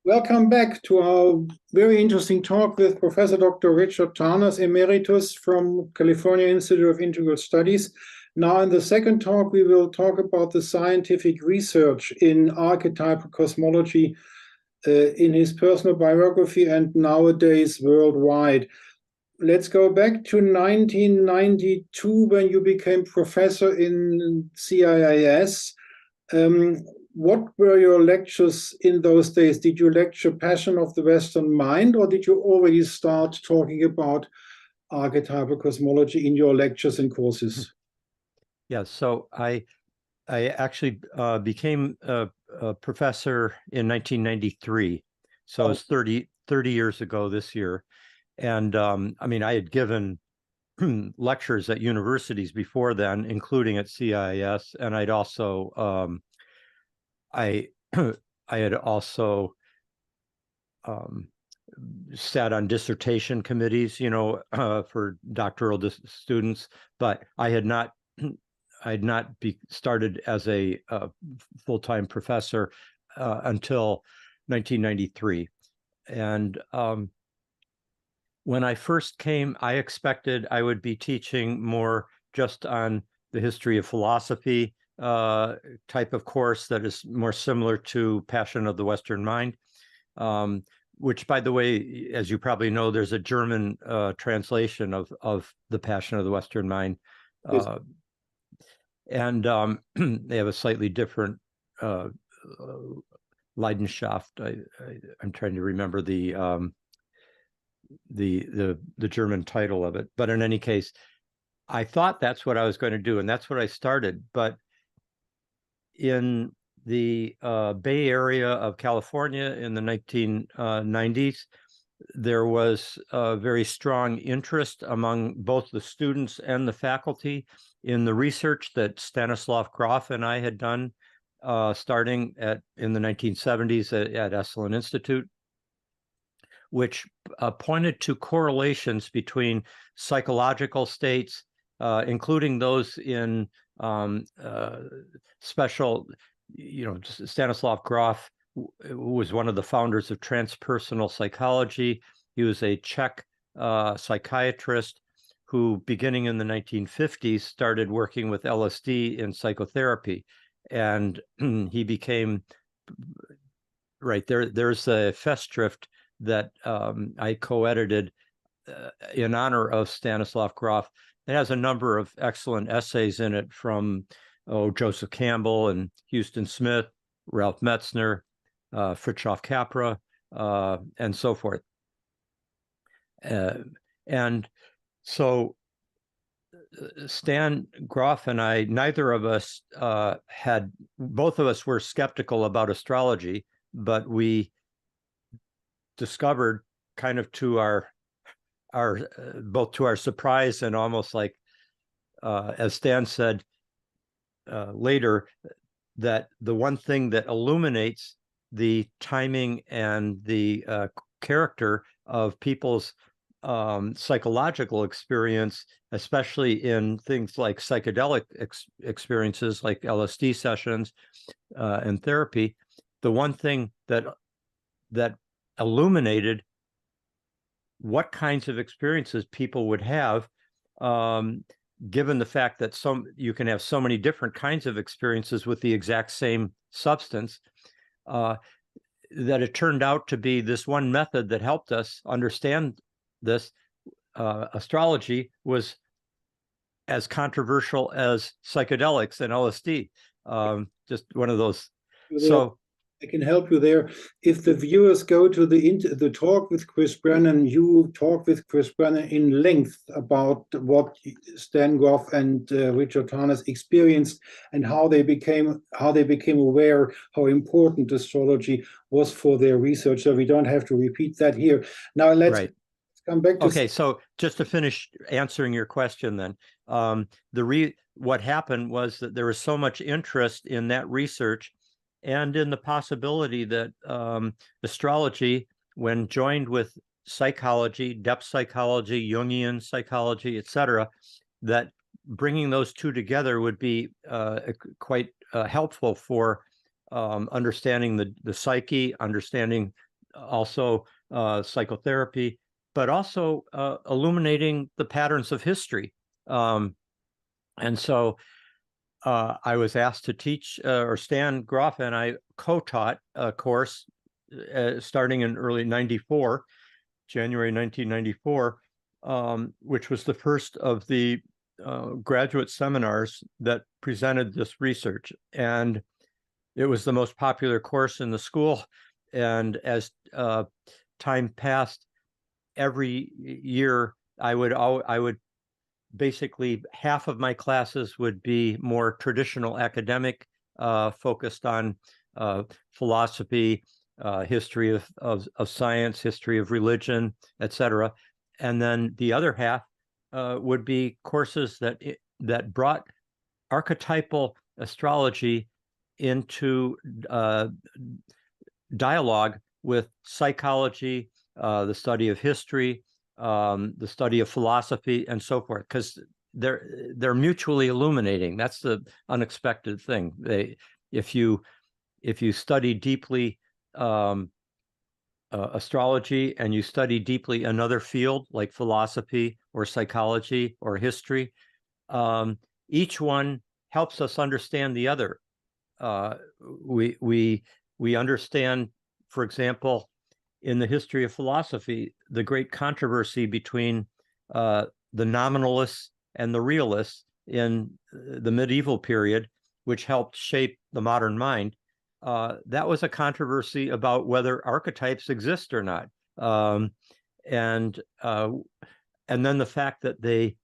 Welcome back to our very interesting talk with Professor Dr. Richard Tarnas, Emeritus from California Institute of Integral Studies. Now, in the second talk, we will talk about the scientific research in archetypal cosmology in his personal biography and nowadays worldwide. Let's go back to 1992 when you became professor in CIIS. What were your lectures in those days? Did you lecture Passion of the Western Mind, or did you already start talking about archetypal cosmology in your lectures and courses? Yeah, so I actually became a professor in 1993. So it's 30 years ago this year. And I mean, I had given lectures at universities before then, including at CIIS, and I'd also I had also sat on dissertation committees, for doctoral students, but I had not started as a full-time professor until 1993. And when I first came, I expected I would be teaching more just on the history of philosophy type of course that is more similar to Passion of the Western Mind, which, by the way, as you probably know, there's a German translation of the Passion of the Western Mind. And they have a slightly different Leidenschaft. I'm trying to remember the German title of it. But in any case, I thought that's what I was going to do, and that's what I started. But in the Bay Area of California in the 1990s, there was a very strong interest among both the students and the faculty in the research that Stanislav Grof and I had done starting in the 1970s at Esalen Institute, which pointed to correlations between psychological states, including those in special, Stanislav Grof was one of the founders of transpersonal psychology. He was a Czech psychiatrist who, beginning in the 1950s, started working with LSD in psychotherapy. And he became, there's a Festschrift that I co-edited in honor of Stanislav Grof. It has a number of excellent essays in it from Joseph Campbell and Houston Smith, Ralph Metzner, Fritjof Capra, and so forth. And so Stan Grof and I, neither of us both of us were skeptical about astrology, but we discovered, kind of to our both to our surprise and almost like, as Stan said later, that the one thing that illuminates the timing and the character of people's psychological experience, especially in things like psychedelic experiences like LSD sessions and therapy, the one thing that illuminated what kinds of experiences people would have, given the fact that you can have so many different kinds of experiences with the exact same substance, that it turned out to be this one method that helped us understand this. Astrology was as controversial as psychedelics and LSD. Just one of those. So I can help you there. If the viewers go to the talk with Chris Brennan, you talk with Chris Brennan in length about what Stan Grof and Richard Tarnas experienced and how they became aware how important astrology was for their research. So we don't have to repeat that here. Now let's come back to. Okay, so just to finish answering your question, then, what happened was that there was so much interest in that research and in the possibility that astrology, when joined with psychology, depth psychology, Jungian psychology, etc., that bringing those two together would be quite helpful for understanding the psyche, understanding also psychotherapy, but also illuminating the patterns of history. And so I was asked to teach, or Stan Groff and I co-taught a course starting in early '94, January 1994, which was the first of the graduate seminars that presented this research. And it was the most popular course in the school. And as time passed, every year I would basically, half of my classes would be more traditional academic, focused on philosophy, history of science, history of religion, etc. And then the other half would be courses that brought archetypal astrology into dialogue with psychology, the study of history, the study of philosophy, and so forth, because they're mutually illuminating. That's the unexpected thing. If you study deeply astrology, and you study deeply another field like philosophy or psychology or history, each one helps us understand the other. We understand, for example, in the history of philosophy, the great controversy between the nominalists and the realists in the medieval period, which helped shape the modern mind. That was a controversy about whether archetypes exist or not. And then the fact that they,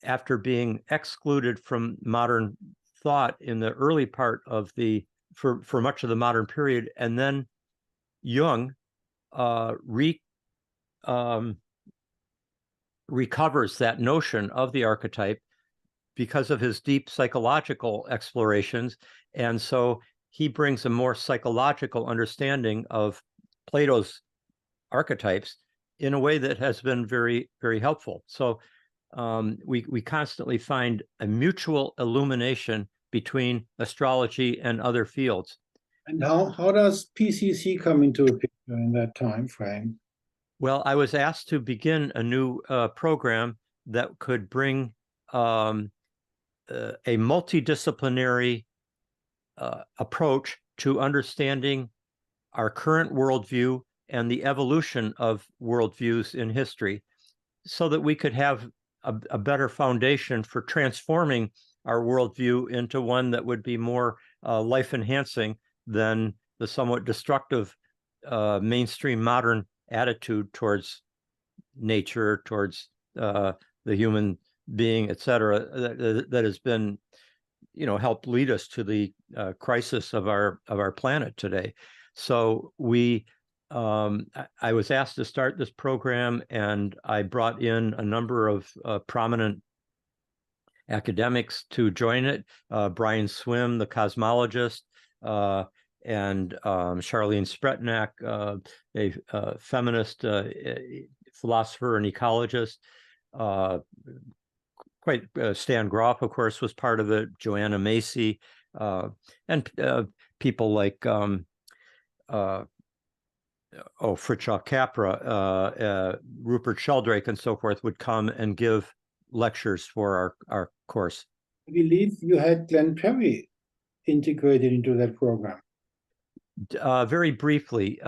after being excluded from modern thought in the early part of for much of the modern period, and then Jung recovers that notion of the archetype because of his deep psychological explorations. And so he brings a more psychological understanding of Plato's archetypes in a way that has been very, very helpful. So we constantly find a mutual illumination between astrology and other fields. And how does PCC come into a picture in that time frame? Well, I was asked to begin a new program that could bring a multidisciplinary approach to understanding our current worldview and the evolution of worldviews in history, so that we could have a better foundation for transforming our worldview into one that would be more life-enhancing than the somewhat destructive mainstream modern attitude towards nature, towards the human being, etc., that has been, helped lead us to the crisis of our planet today. So I was asked to start this program, and I brought in a number of prominent academics to join it. Brian Swim, the cosmologist, and Charlene Spretnak, a feminist philosopher and ecologist. Stan Groff, of course, was part of it. Joanna Macy, and people like Fritjof Capra, Rupert Sheldrake, and so forth would come and give lectures for our course. I believe you had Glenn Perry integrated into that program. Very briefly.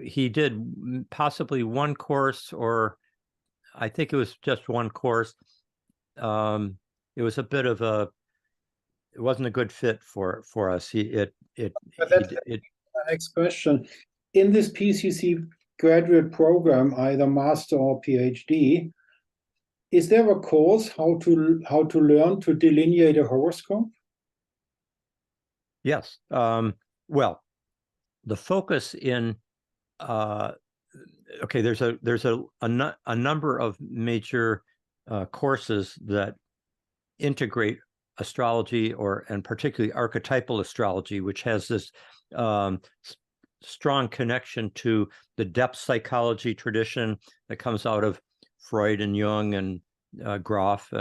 He did possibly one course, or I think it was just one course. It was a bit of it wasn't a good fit for us. That's the next question. In this PCC graduate program, either master or PhD, is there a course how to learn to delineate a horoscope? Yes. Well, the focus in there's a number of major courses that integrate astrology, and particularly archetypal astrology, which has this strong connection to the depth psychology tradition that comes out of Freud and Jung and Groff,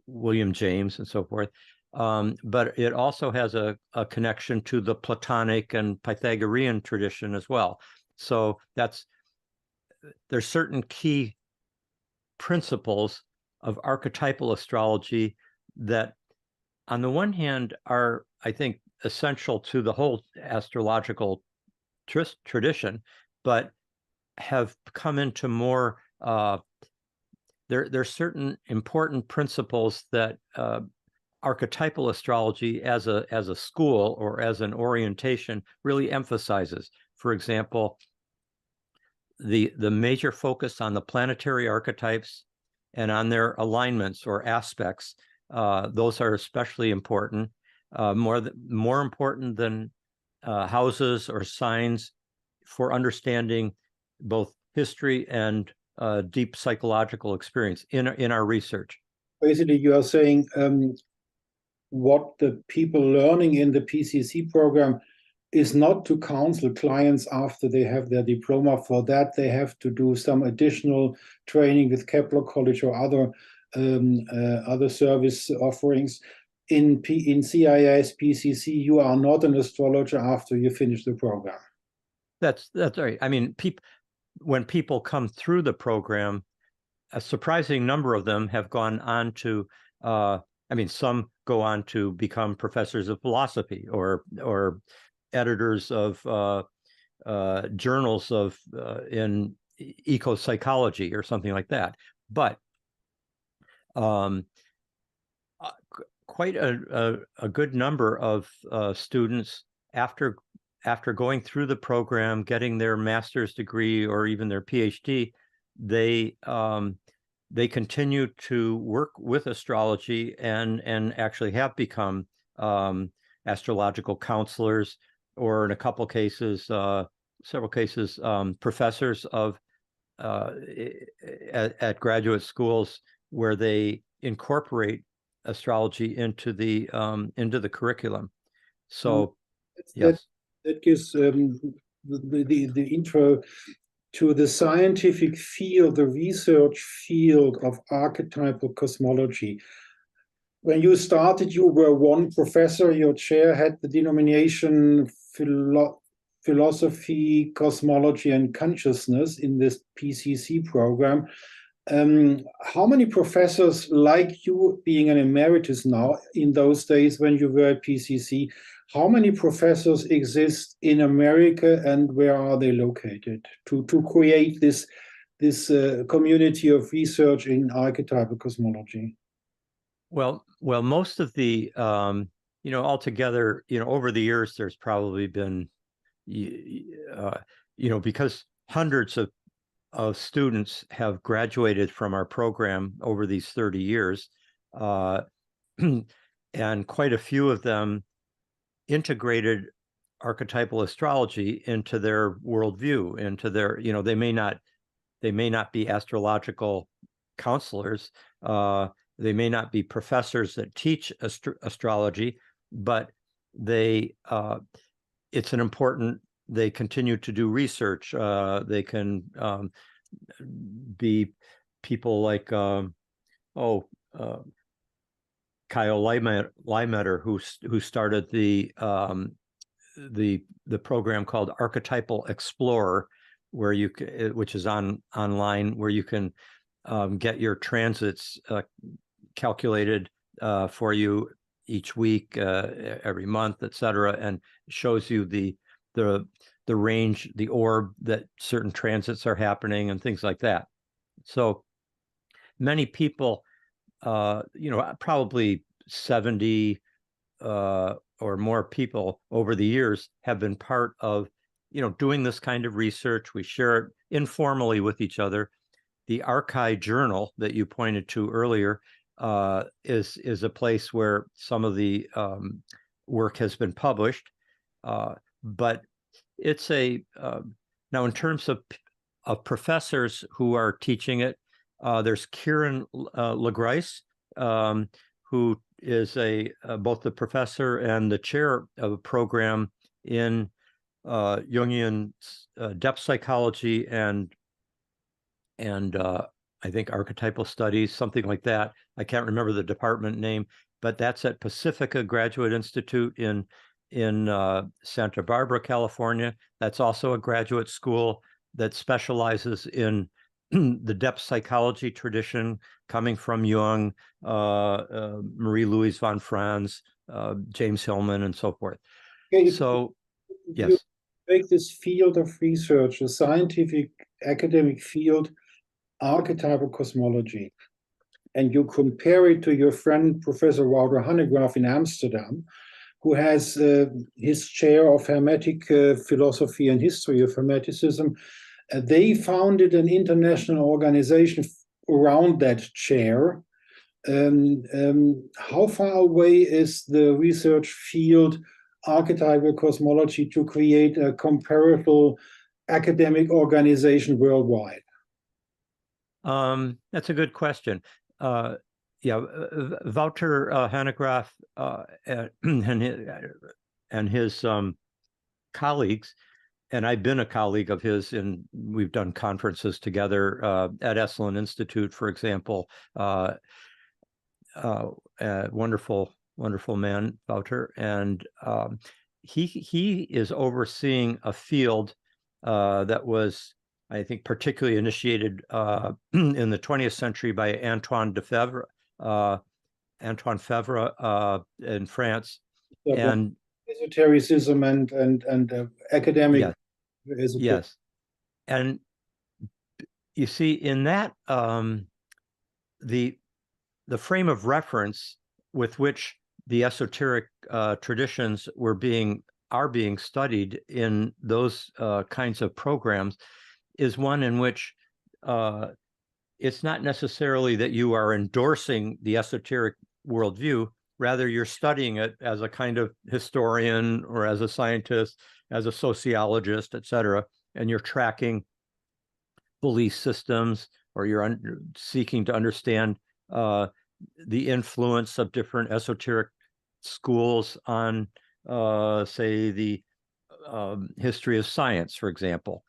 William James, and so forth. But it also has a connection to the Platonic and Pythagorean tradition as well. So there's certain key principles of archetypal astrology that on the one hand are, I think, essential to the whole astrological tradition, but have come into more, there's certain important principles that archetypal astrology as a school or as an orientation really emphasizes. For example, the major focus on the planetary archetypes and on their alignments or aspects, those are especially important, more important than houses or signs for understanding both history and deep psychological experience in our research. Basically, you are saying what the people learning in the PCC program is not to counsel clients after they have their diploma. For that, they have to do some additional training with Kepler College or other service offerings. In CIS, PCC, you are not an astrologer after you finish the program. That's right. I mean, when people come through the program, a surprising number of them have gone on to, some go on to become professors of philosophy or editors of journals of in eco-psychology or something like that. But quite a good number of students after going through the program, getting their master's degree or even their PhD, they continue to work with astrology and actually have become astrological counselors, or in a couple cases, several cases, professors of at graduate schools where they incorporate astrology into the curriculum. So yes, that gives the intro to the scientific field, the research field of archetypal cosmology. When you started, you were one professor. Your chair had the denomination philosophy, cosmology, and consciousness in this PCC program. How many professors like you, being an emeritus now, in those days when you were at PCC, how many professors exist in America, and where are they located to create this community of research in archetypal cosmology? Well, most of the altogether, over the years, there's probably been, because hundreds of students have graduated from our program over these 30 years, and quite a few of them integrated archetypal astrology into their worldview, into their, they may not be astrological counselors, they may not be professors that teach astrology, but they continue to do research. They can be people like Kyle Leimetter, who started the program called Archetypal Explorer, which is online, where you can get your transits calculated for you each week, every month, etc., and shows you the range, the orb that certain transits are happening and things like that. So many people, probably 70 or more people over the years have been part of, doing this kind of research. We share it informally with each other. The Archive Journal that you pointed to earlier is a place where some of the work has been published, but it's now in terms of professors who are teaching it, there's Kieran LeGrice, who is both the professor and the chair of a program in Jungian depth psychology and I think archetypal studies, something like that. I can't remember the department name, but that's at Pacifica Graduate Institute in in Santa Barbara, California. That's also a graduate school that specializes in the depth psychology tradition coming from Jung, Marie-Louise von Franz, James Hillman, and so forth. Okay, So, if you yes. take this field of research, a scientific academic field, archetypal cosmology, and you compare it to your friend Professor Wouter Hanegraaff in Amsterdam, who has his chair of Hermetic philosophy and history of Hermeticism, they founded an international organization around that chair. How far away is the research field archetypal cosmology to create a comparable academic organization worldwide? That's a good question. Yeah, Wouter Hanegraaff and his colleagues, and I've been a colleague of his, and we've done conferences together at Esalen Institute, for example. Wonderful, wonderful man, Wouter, and he is overseeing a field that was, I think, particularly initiated in the 20th century by Antoine Fevre in France, and esotericism and academic. Yes, and you see in that the frame of reference with which the esoteric traditions are being studied in those kinds of programs is one in which it's not necessarily that you are endorsing the esoteric worldview, rather you're studying it as a kind of historian or as a scientist, as a sociologist, etc., and you're tracking belief systems, or you're seeking to understand the influence of different esoteric schools on, say, the history of science, for example.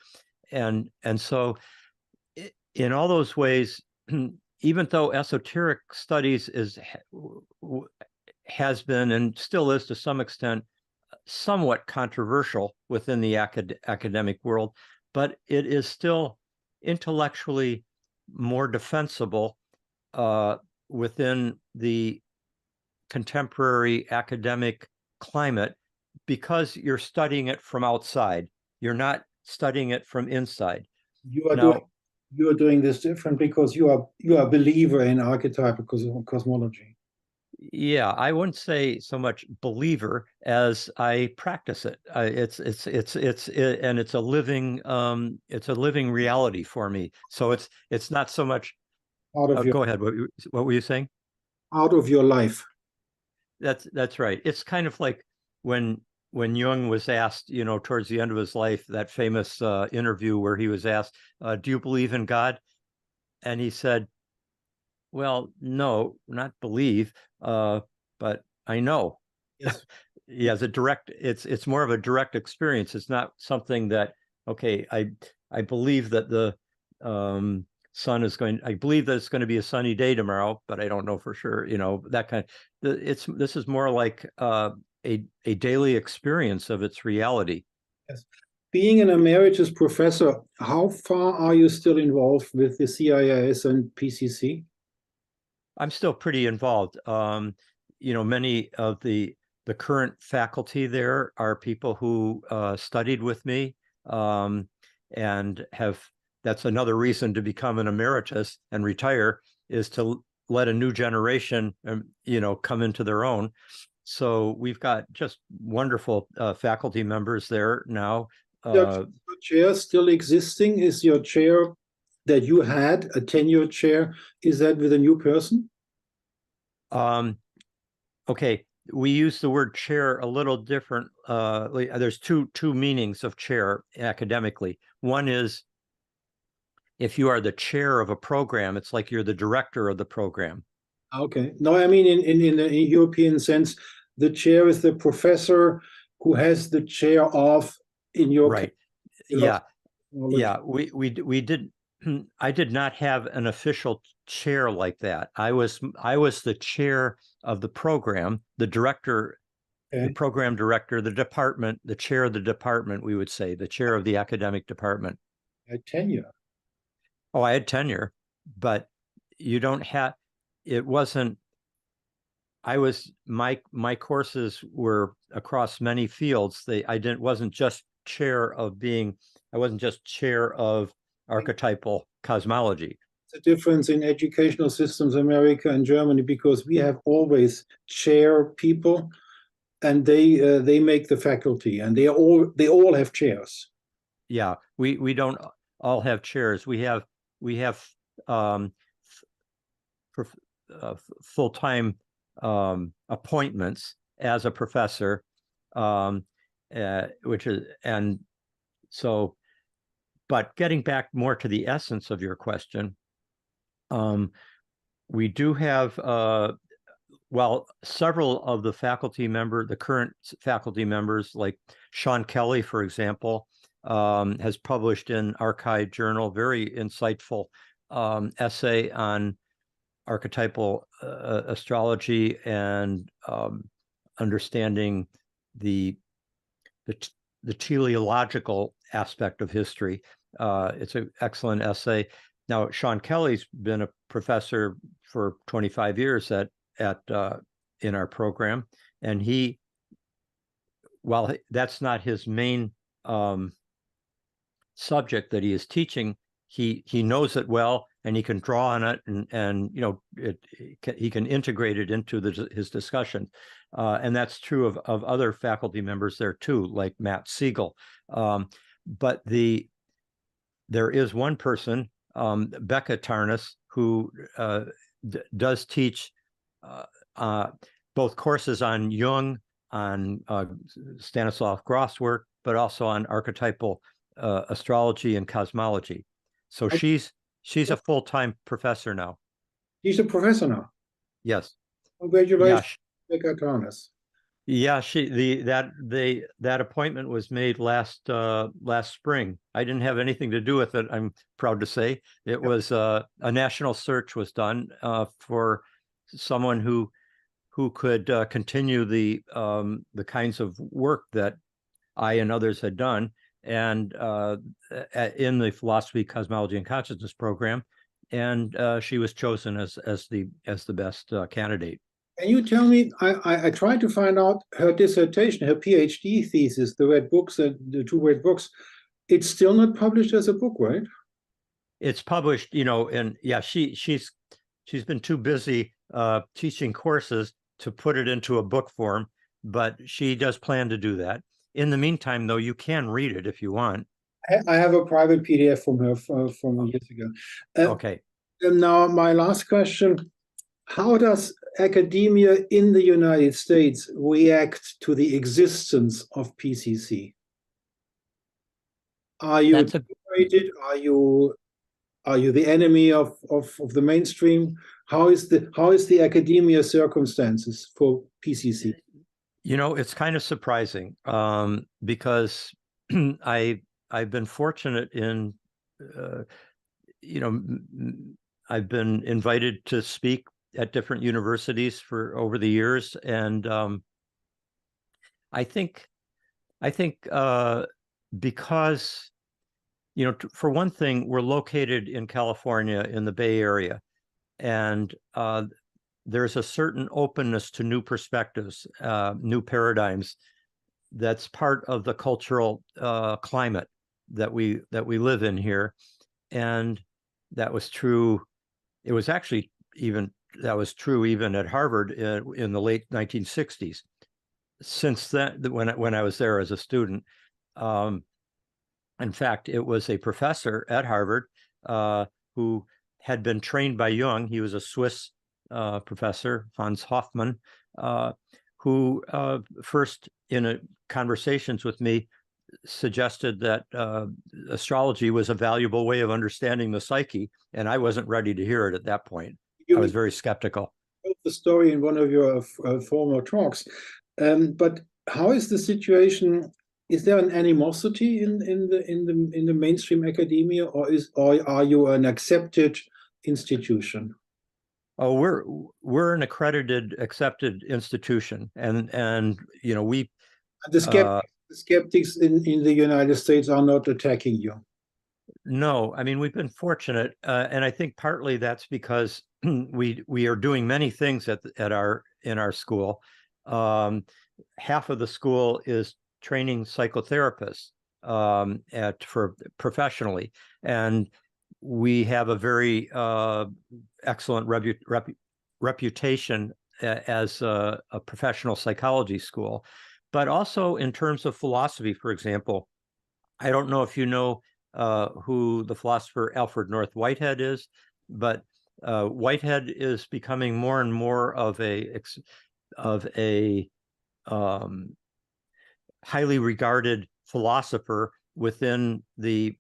And so in all those ways, even though esoteric studies has been and still is to some extent somewhat controversial within the academic world, but it is still intellectually more defensible within the contemporary academic climate because you're studying it from outside. You're not studying it from inside. You are doing this different because you are a believer in archetypal cosmology. Yeah, I wouldn't say so much believer as I practice it. And it's a living reality for me. So it's not so much. Go ahead. What were you saying? Out of your life. That's right. It's kind of like when Jung was asked, towards the end of his life, that famous interview where he was asked, "Do you believe in God?" And he said, "Well, no, not believe, but I know." Yes. Yeah, it's more of a direct experience. It's not something that, okay, I believe that the I believe that it's going to be a sunny day tomorrow, but I don't know for sure, that kind of, this is more like a daily experience of its reality. Yes. Being an emeritus professor, how far are you still involved with the CIIS and PCC? I'm still pretty involved. Many of the current faculty there are people who studied with me, and that's another reason to become an emeritus and retire, is to let a new generation, come into their own. So we've got just wonderful faculty members there now. Your chair still existing? Is your chair that you had, a tenure chair, is that with a new person? Okay, we use the word chair a little different. There's two meanings of chair academically. One is if you are the chair of a program, it's like you're the director of the program. Okay. No, I mean in the European sense, the chair is the professor who has the chair of, in your right. Case, Yeah. We did. I did not have an official chair like that. I was the chair of the program. The director the program director, the department, the chair of the department, we would say, the chair of the academic department. Tenure. Oh, I had tenure, but you don't have, it wasn't, my courses were across many fields. Wasn't just chair of I wasn't just chair of archetypal cosmology. The difference in educational systems, America and Germany, because we have always chair people, and they make the faculty, and they all have chairs. Yeah, we don't all have chairs. We have full-time appointments as a professor, which is, and so, but getting back more to the essence of your question, we do have, well, several of the the current faculty members, like Sean Kelly, for example, has published in Archive Journal, very insightful essay on archetypal astrology and understanding the teleological aspect of history. It's an excellent essay. Now, Sean Kelly's been a professor for 25 years in our program, and while that's not his main subject that he is teaching, he knows it well, and he can draw on it, and he can integrate it into his discussion, and that's true of other faculty members there too, like Matt Siegel. But there is one person, Becca Tarnas, who does teach both courses on Jung, on Stanislav Grof's work, but also on archetypal astrology and cosmology. So she's a full-time professor now. She's a professor now. Yes. Congratulations, Becca Tarnas. Yeah, that appointment was made last spring. I didn't have anything to do with it, I'm proud to say. It was a national search was done for someone who could continue the kinds of work that I and others had done, and in the philosophy, cosmology, and consciousness program, and she was chosen as the best candidate. Can you tell me, I tried to find out her dissertation, her PhD thesis, the red books, the two red books. It's still not published as a book, right? It's published, and yeah, she's been too busy teaching courses to put it into a book form, but she does plan to do that. In the meantime, though, you can read it if you want. I have a private PDF from her from years ago. Okay. And now my last question. How does academia in the United States react to the existence of PCC? Are you tolerated? Are you the enemy of the mainstream? How is the academia circumstances for PCC? It's kind of surprising because I've been fortunate in I've been invited to speak at different universities for over the years, and I think because for one thing, we're located in California in the Bay Area, and there's a certain openness to new perspectives, new paradigms. That's part of the cultural climate that we live in here, and that was true. It was actually that was true even at Harvard in the late 1960s. Since then, when I was there as a student, in fact, it was a professor at Harvard who had been trained by Jung. He was a Swiss professor, Hans Hofmann, who first in conversations with me suggested that astrology was a valuable way of understanding the psyche, and I wasn't ready to hear it at that point. I was very skeptical. The story in one of your former talks, but how is the situation? Is there an animosity in the mainstream academia, or are you an accepted institution? Oh, we're an accredited, accepted institution, and we The uh skeptics in the United States are not attacking you. no, I mean we've been fortunate, and I think partly that's because we are doing many things in our school. Half of the school is training psychotherapists for professionally, and we have a very excellent reputation as a professional psychology school. But also in terms of philosophy, for example, I don't know if you know who the philosopher Alfred North Whitehead is, but Whitehead is becoming more and more of a um, highly regarded philosopher within the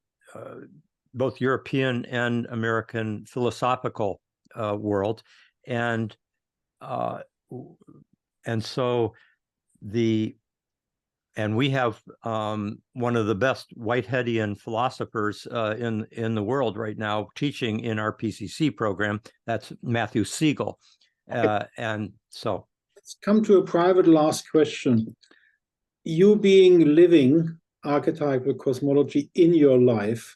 both European and American philosophical world, and uh, so the and we have one of the best Whiteheadian philosophers in the world right now teaching in our PCC program. That's Matthew Siegel, and so let's come to a private last question. You being living archetypal cosmology in your life,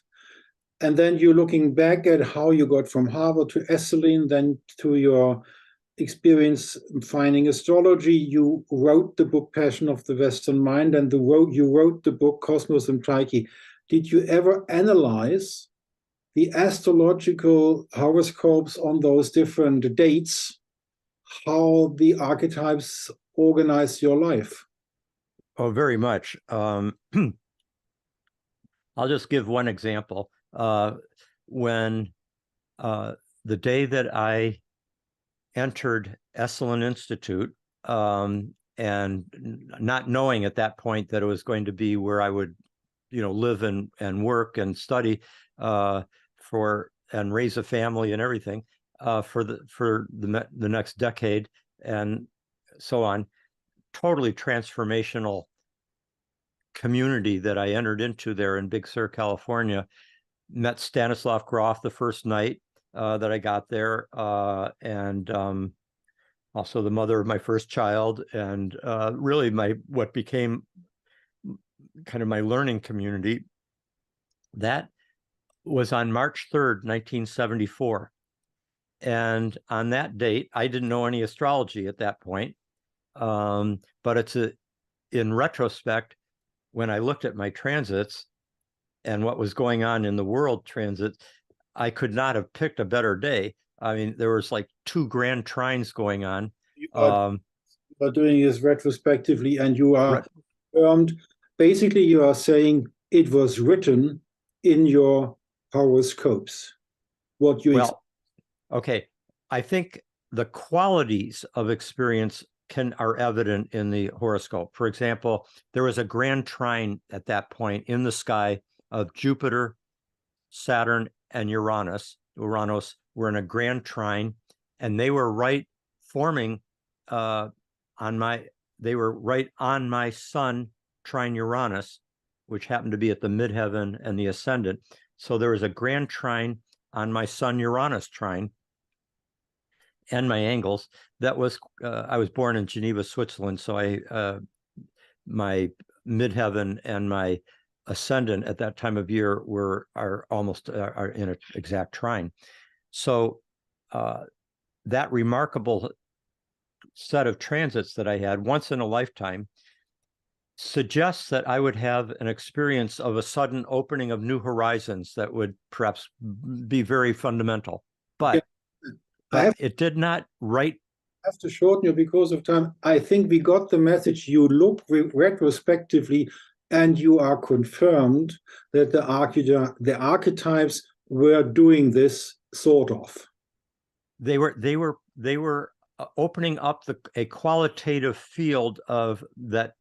and then you're looking back at how you got from Harvard to Esalen, then to your experience finding astrology. You wrote the book Passion of the Western Mind, and you wrote the book Cosmos and Psyche. Did you ever analyze the astrological horoscopes on those different dates, how the archetypes organize your life? oh, very much. I'll just give one example. When the day that I entered Esalen Institute, and not knowing at that point that it was going to be where I would, live and work and study and raise a family and everything for the next decade and so on. Totally transformational community that I entered into there in Big Sur, California. Met Stanislav Grof the first night that I got there, and also the mother of my first child, and really what became kind of my learning community. That was on March 3rd, 1974. And on that date, I didn't know any astrology at that point. But in retrospect, when I looked at my transits and what was going on in the world transit, I could not have picked a better day. I mean, there was like 2 grand trines going on. You are doing this retrospectively, and you are confirmed. Basically, you are saying it was written in your horoscopes. Well, okay. I think the qualities of experience are evident in the horoscope. For example, there was a grand trine at that point in the sky of Jupiter, Saturn, and Uranus. Uranus were in a grand trine, and they were right forming they were right on my sun trine Uranus, which happened to be at the midheaven and the ascendant. So there was a grand trine on my sun Uranus trine and my angles. That was I was born in Geneva, Switzerland, so my midheaven and my ascendant at that time of year are in an exact trine. So that remarkable set of transits that I had once in a lifetime suggests that I would have an experience of a sudden opening of new horizons that would perhaps be very fundamental. But it did not write. I have to shorten you because of time. I think we got the message. You look retrospectively, and you are confirmed that the archetypes were doing this sort of. They were opening up a qualitative field of that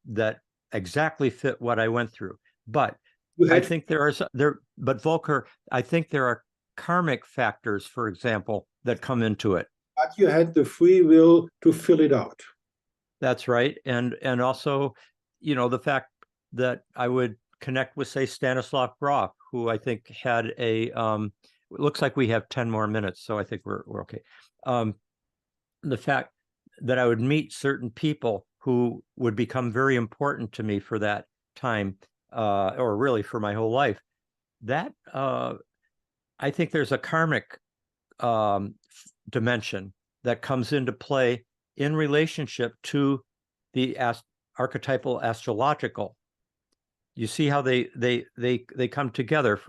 exactly fit what I went through. But I think but Volker, I think there are karmic factors, for example, that come into it. But you had the free will to fill it out. That's right. And also, the fact that I would connect with, say, Stanislav Grof, who I think had it looks like we have 10 more minutes, so I think we're okay. the fact that I would meet certain people who would become very important to me for that time, or really for my whole life. That I think there's a karmic dimension that comes into play in relationship to the archetypal astrological. You see how they come together.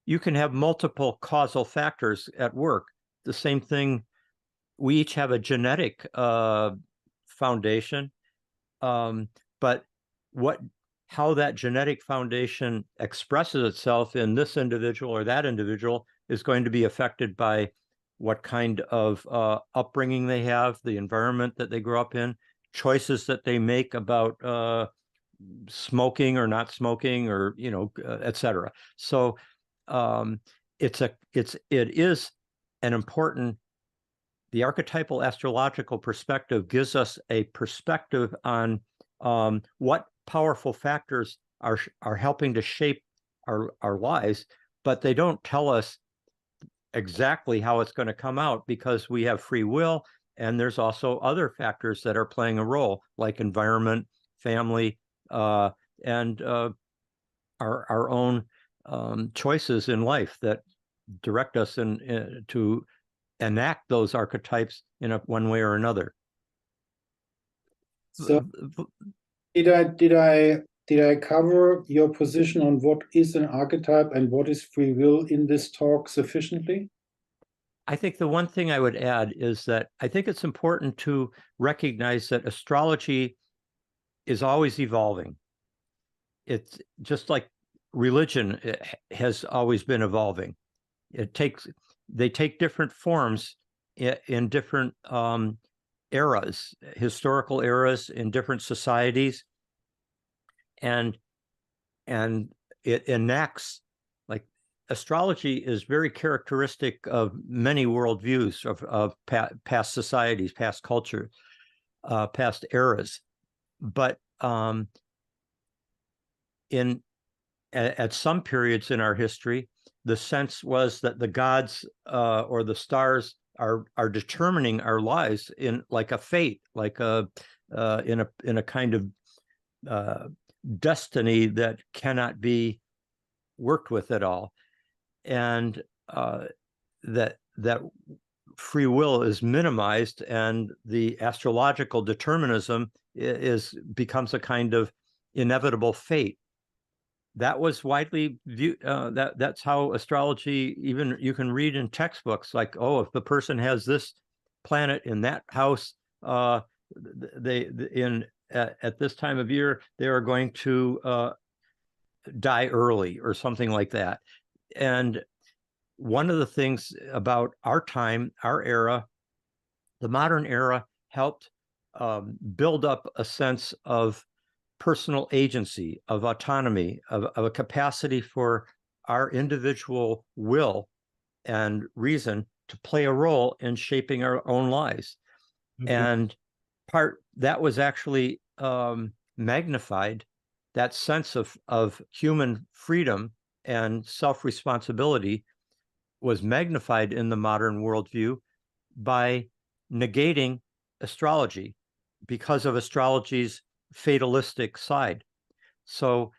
You can have multiple causal factors at work. The same thing. We each have a genetic foundation, but how that genetic foundation expresses itself in this individual or that individual is going to be affected by what kind of upbringing they have, the environment that they grow up in, choices that they make about smoking or not smoking, or etc. So it is an important. The archetypal astrological perspective gives us a perspective on what powerful factors are helping to shape our lives, but they don't tell us exactly how it's going to come out, because we have free will, and there's also other factors that are playing a role, like environment, family, and our own choices in life that direct us to enact those archetypes in one way or another. So did I cover your position on what is an archetype and what is free will in this talk sufficiently? I think the one thing I would add is that I think it's important to recognize that astrology is always evolving. It's just like religion has always been evolving. They take different forms in different eras, historical eras, in different societies, and it enacts, like, astrology is very characteristic of many worldviews of past societies, past culture, past eras. But at some periods in our history, the sense was that the gods or the stars are determining our lives in like a fate, like in a kind of destiny that cannot be worked with at all, and that free will is minimized, and the astrological determinism becomes a kind of inevitable fate. That was widely viewed. That's how astrology, even you can read in textbooks, like, oh, if the person has this planet in that house, at this time of year, they are going to die early or something like that. And one of the things about our time, our era, the modern era, helped build up a sense of personal agency, of autonomy, of a capacity for our individual will and reason to play a role in shaping our own lives. Mm-hmm. And that was actually magnified. That sense of human freedom and self-responsibility was magnified in the modern worldview by negating astrology because of astrology's fatalistic side. So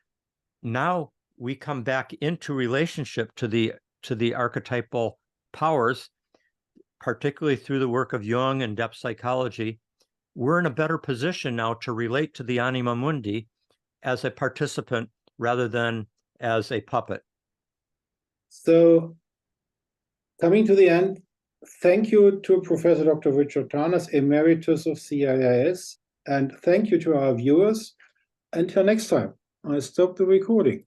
now we come back into relationship to the archetypal powers, particularly through the work of Jung and depth psychology. We're in a better position now to relate to the anima mundi as a participant rather than as a puppet. So, coming to the end, thank you to Professor Dr. Richard Tarnas, Emeritus of CIIS, and thank you to our viewers. Until next time, I stop the recording.